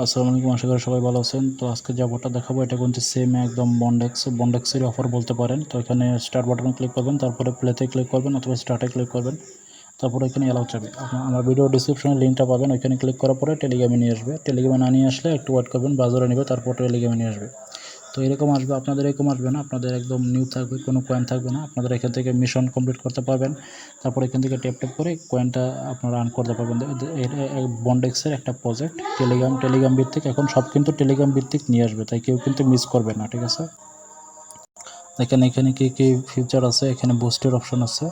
আসসালামু আলাইকুম, আশা করি সবাই ভালো আছেন। তো আজকে যে অফারটা দেখাবো এটা কিন্তু সেম একদম বন্ডেক্সের অফার বলতে পারেন। তো এখানে স্টার্ট বাটনে ক্লিক করবেন, তারপরে প্লেতে ক্লিক করবেন অথবা স্টার্টে ক্লিক করবেন, তারপরে এখানে অ্যালাউ চাবে। আমার ভিডিও ডিসক্রিপশনে লিঙ্কটা পাবেন, ওইখানে ক্লিক করার পরে টেলিগ্রামে নিয়ে আসবে। টেলিগ্রামে না নিয়ে আসলে একটু ওয়েট করবেন, ব্রাউজারে নেবে, তারপর টেলিগ্রামে নিয়ে আসবে। তো এরকম আসবে, আপনাদের এরকম আসবে না, আপনাদের একদম নিউ থাকবে, কোনো কয়েন থাকবে না। আপনারা এখান থেকে মিশন কমপ্লিট করতে পারবেন, তারপর এখান থেকে ট্যাপ করে কয়েনটা আপনারা আর্ন করতে পারবেন। বন্ডেক্সের একটা প্রজেক্ট টেলিগ্রাম ভিত্তিক, এখন সব কিন্তু টেলিগ্রাম ভিত্তিক নিয়ে আসবে, তাই কেউ কিন্তু মিস করবে না, ঠিক আছে। এখানে কী ফিচার আছে, এখানে বুস্টের অপশন আছে।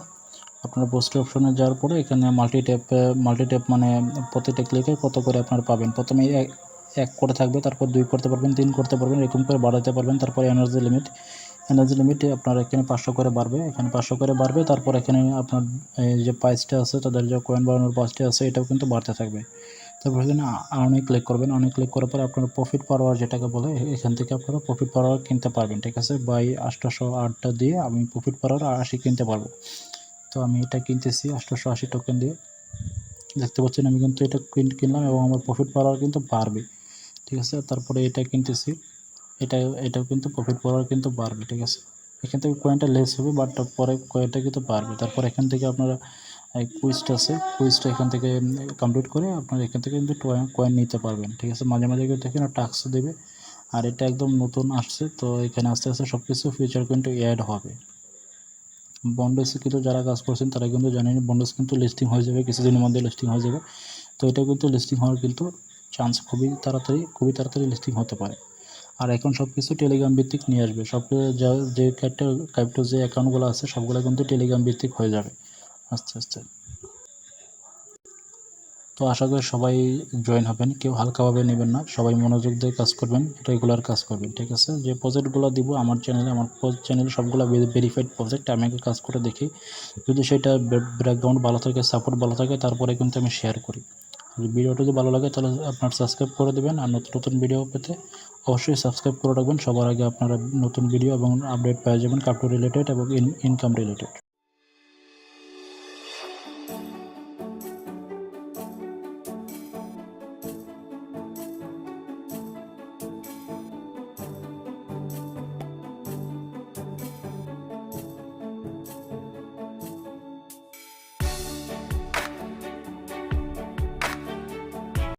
আপনারা বুস্টের অপশনে যাওয়ার পরে এখানে মাল্টি ট্যাপ মানে প্রতিটা ক্লিকে কত করে আপনারা পাবেন। প্রথমে এক করে থাকবে, তারপর 2 করতে পারবেন, 3 করতে পারবেন, এরকম করে বাড়াতে পারবেন। তারপরে এনার্জি লিমিট আপনার এখানে 500 করে বাড়বে, এখানে 500 করে বাড়বে। তারপর এখানে আপনার এই যে প্রাইসটা আছে, তাদের যে কয়েন বাড়ানোর প্রাইসটা আছে, এটাও কিন্তু বাড়তে থাকবে। তারপর এখানে আর্নে ক্লিক করবেন, আর্নে ক্লিক করার পরে আপনারা প্রফিট পার আওয়ার যেটাকে বলে, এখান থেকে আপনারা প্রফিট পার আওয়ার কিনতে পারবেন, ঠিক আছে। বাই 808টা দিয়ে আমি প্রফিট পার আওয়ার 80 কিনতে পারবো। তো আমি এটা কিনতেছি 880 টোকেন দিয়ে, দেখতে পাচ্ছেন আমি কিন্তু এটা কিনলাম এবং আমার প্রফিট পার আওয়ার কিন্তু বাড়বে, ঠিক আছে। তারপরে এটা কিনতেছি, এটাও কিন্তু প্রফিট পার আওয়ার কিন্তু বাড়বে, ঠিক আছে। এখান থেকে কয়েনটা লেস হবে, বাট পরে কয়েনটা কিন্তু বাড়বে। তারপর এখান থেকে আপনারা কুইজটা আছে, কুইজটা এখান থেকে কমপ্লিট করে আপনারা এখান থেকে কিন্তু কয়েন নিতে পারবেন, ঠিক আছে। মাঝে মাঝে কিন্তু এখানে টাস্ক দেবে, আর এটা একদম নতুন আসছে, তো এখানে আস্তে আস্তে সব কিছু ফিচার কিন্তু অ্যাড হবে। বন্ডেসে কিন্তু যারা কাজ করছেন তারা কিন্তু জানেন বন্ডেস কিন্তু লিস্টিং হয়ে যাবে, কিছুদিনের মধ্যে লিস্টিং হয়ে যাবে। তো এটা কিন্তু লিস্টিং হওয়ার কিন্তু চান্স খুবই তাড়াতাড়ি লিস্টিং হতে পারে। আর এখন সব কিছু টেলিগ্রাম ভিত্তিক নিয়ে আসবে, সব যে ক্রিপ্টো যে অ্যাকাউন্টগুলো আছে সবগুলো কিন্তু টেলিগ্রাম ভিত্তিক হয়ে যাবে আস্তে আস্তে। তো আশা করি সবাই জয়েন হবেন, কেউ হালকাভাবে নেবেন না, সবাই মনোযোগ দিয়ে কাজ করবেন, রেগুলার কাজ করবেন, ঠিক আছে। যে প্রজেক্টগুলো দিব আমার চ্যানেলে সবগুলো ভেরিফাইড প্রজেক্ট, আমি আগে কাজ করে দেখি, যদি সেটা ব্যাকগ্রাউন্ড ভালো থাকে, সাপোর্ট ভালো থাকে, তারপরে কিন্তু আমি শেয়ার করি। ভিডিওটা যদি ভালো লাগে তাহলে আপনার সাবস্ক্রাইব করে দেবেন, আর নতুন নতুন ভিডিও পেতে অবশ্যই সাবস্ক্রাইব করে রাখবেন। সবার আগে আপনারা নতুন ভিডিও এবং আপডেট পেয়ে যাবেন ক্রিপ্টো রিলেটেড এবং ইনকাম রিলেটেড।